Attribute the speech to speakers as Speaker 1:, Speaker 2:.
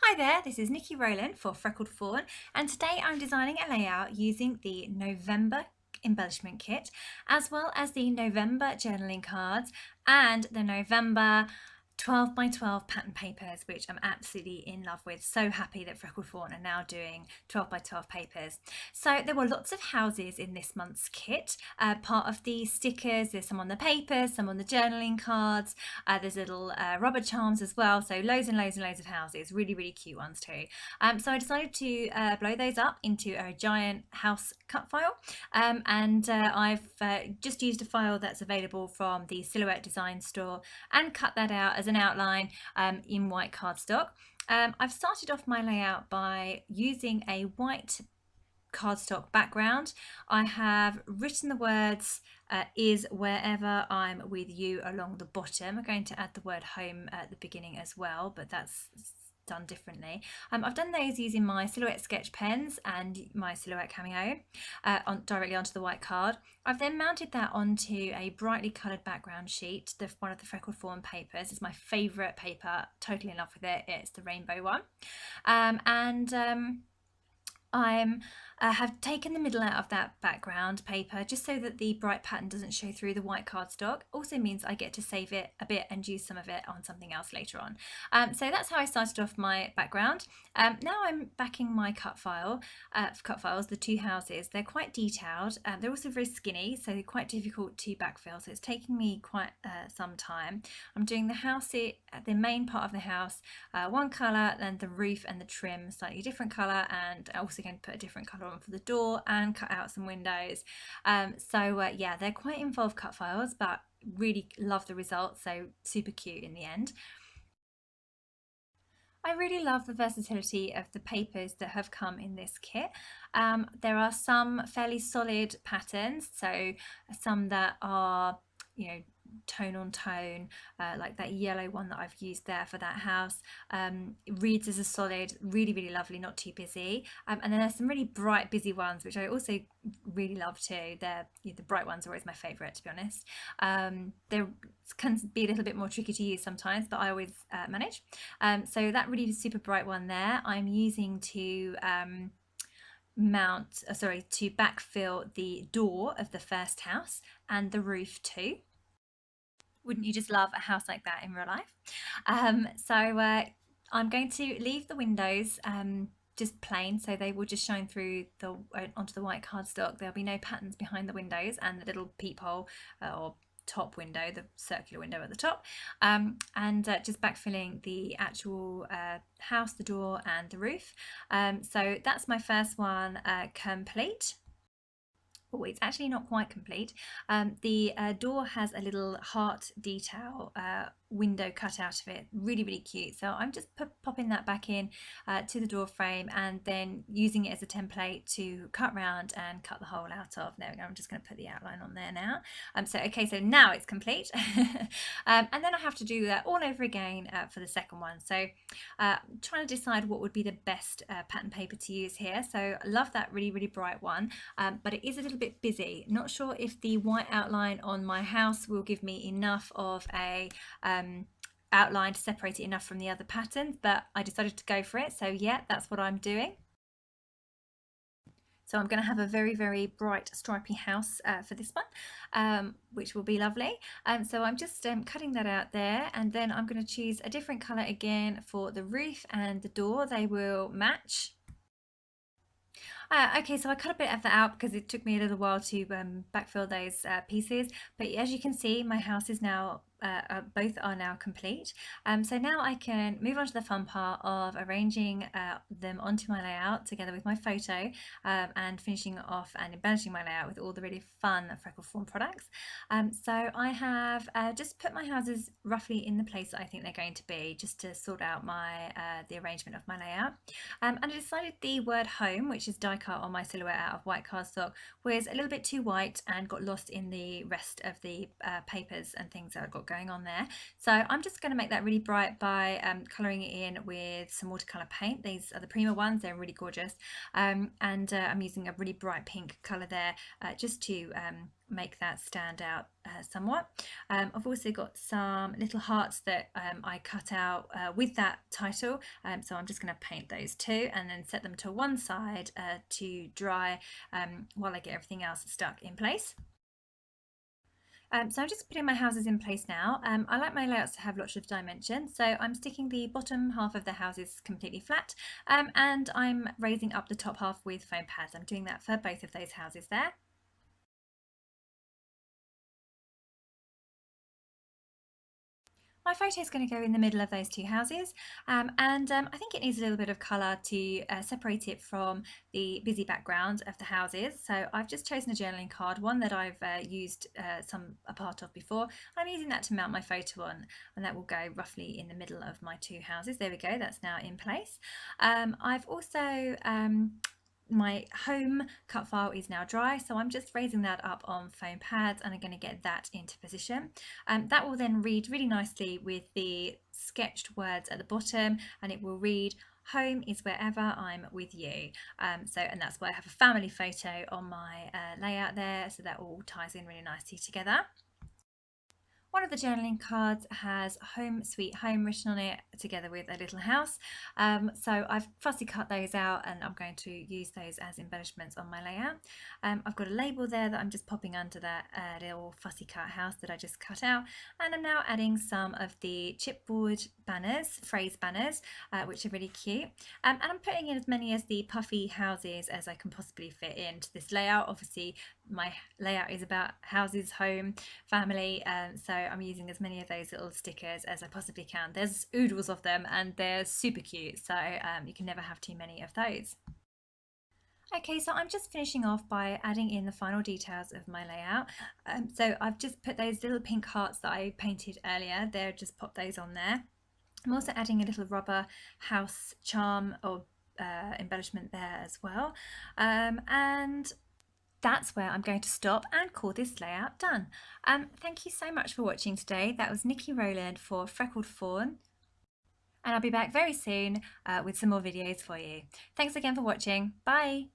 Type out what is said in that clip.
Speaker 1: Hi there, this is Niki Rowland for Freckled Fawn, and today I'm designing a layout using the November embellishment kit, as well as the November journaling cards and the November 12 by 12 pattern papers, which I'm absolutely in love with. So happy that Freckled Fawn are now doing 12 by 12 papers. So there were lots of houses in this month's kit. Part of the stickers, there's some on the papers, some on the journaling cards. There's little rubber charms as well. So loads and loads and loads of houses, really, really cute ones too. So I decided to blow those up into a giant house cut file. I've just used a file that's available from the Silhouette Design Store and cut that out as an outline in white cardstock. I've started off my layout by using a white cardstock background. I have written the words is wherever I'm with you along the bottom. I'm going to add the word home at the beginning as well, but that's done differently. I've done those using my Silhouette sketch pens and my Silhouette Cameo directly onto the white card. I've then mounted that onto a brightly coloured background sheet, one of the Freckled Fawn papers. It's my favourite paper, totally in love with it. It's the rainbow one. I have taken the middle out of that background paper just so that the bright pattern doesn't show through the white cardstock. Also means I get to save it a bit and use some of it on something else later on. So that's how I started off my background. Now I'm backing my cut files, the two houses. They're quite detailed. They're also very skinny, so they're quite difficult to backfill. So it's taking me quite some time. I'm doing the main part of the house, one colour, then the roof and the trim, slightly different colour, and I'm also going to put a different colour on for the door and cut out some windows. Yeah, they're quite involved cut files, but really love the result, so super cute in the end. I really love the versatility of the papers that have come in this kit. There are some fairly solid patterns, so some that are, tone on tone, like that yellow one that I've used there for that house. It reads as a solid, really, really lovely, not too busy. And then there's some really bright, busy ones, which I also really love too. The bright ones are always my favourite, to be honest. They can be a little bit more tricky to use sometimes, but I always manage. So that really super bright one there, I'm using to to backfill the door of the first house and the roof too. Wouldn't you just love a house like that in real life? I'm going to leave the windows just plain, so they will just shine through onto the white cardstock. There'll be no patterns behind the windows and the little peephole or top window, the circular window at the top, just backfilling the actual house, the door and the roof. So that's my first one complete. Oh, it's actually not quite complete. The door has a little heart detail window cut out of it, really, really cute. So I'm just popping that back in to the door frame and then using it as a template to cut round and cut the hole out of. There we go. I'm just going to put the outline on there now. So now it's complete. And then I have to do that all over again for the second one. So trying to decide what would be the best pattern paper to use here. So I love that really, really bright one, but it is a little bit busy. Not sure if the white outline on my house will give me enough of a outline to separate it enough from the other patterns, but I decided to go for it. So yeah, that's what I'm doing. So I'm going to have a very, very bright stripy house for this one, which will be lovely. So I'm just cutting that out there, and then I'm going to choose a different colour again for the roof and the door. They will match. Okay, so I cut a bit of that out because it took me a little while to backfill those pieces. But as you can see, my house is now both are now complete. So now I can move on to the fun part of arranging them onto my layout together with my photo and finishing off and embellishing my layout with all the really fun Freckled Fawn products. So I have just put my houses roughly in the place that I think they're going to be, just to sort out the arrangement of my layout. And I decided the word home, which is die cut on my silhouette out of white cardstock, was a little bit too white and got lost in the rest of the papers and things that I've got going on there. So I'm just going to make that really bright by colouring it in with some watercolour paint. These are the Prima ones, they're really gorgeous. I'm using a really bright pink colour there just to make that stand out somewhat. I've also got some little hearts that I cut out with that title, so I'm just going to paint those too and then set them to one side to dry while I get everything else stuck in place. So I'm just putting my houses in place now. I like my layouts to have lots of dimension, so I'm sticking the bottom half of the houses completely flat, and I'm raising up the top half with foam pads. I'm doing that for both of those houses there. My photo is going to go in the middle of those two houses, and I think it needs a little bit of colour to separate it from the busy background of the houses. So I've just chosen a journaling card, one that I've used a part of before. I'm using that to mount my photo on, and that will go roughly in the middle of my two houses. There we go, that's now in place. I've also my home cut file is now dry, so I'm just raising that up on foam pads and I'm going to get that into position. That will then read really nicely with the sketched words at the bottom, and it will read, "Home is wherever I'm with you." And that's why I have a family photo on my layout there, so that all ties in really nicely together. One of the journaling cards has "Home Sweet Home" written on it, together with a little house. So I've fussy cut those out and I'm going to use those as embellishments on my layout. I've got a label there that I'm just popping under that little fussy cut house that I just cut out, and I'm now adding some of the chipboard banners, phrase banners, which are really cute. And I'm putting in as many as the puffy houses as I can possibly fit into this layout. Obviously my layout is about houses, home, family, so I'm using as many of those little stickers as I possibly can. There's oodles of them and they're super cute, so you can never have too many of those. Okay, so I'm just finishing off by adding in the final details of my layout. So I've just put those little pink hearts that I painted earlier there, just pop those on there. I'm also adding a little rubber house charm or embellishment there as well, and that's where I'm going to stop and call this layout done. Thank you so much for watching today. That was Niki Rowland for Freckled Fawn, and I'll be back very soon with some more videos for you. Thanks again for watching. Bye!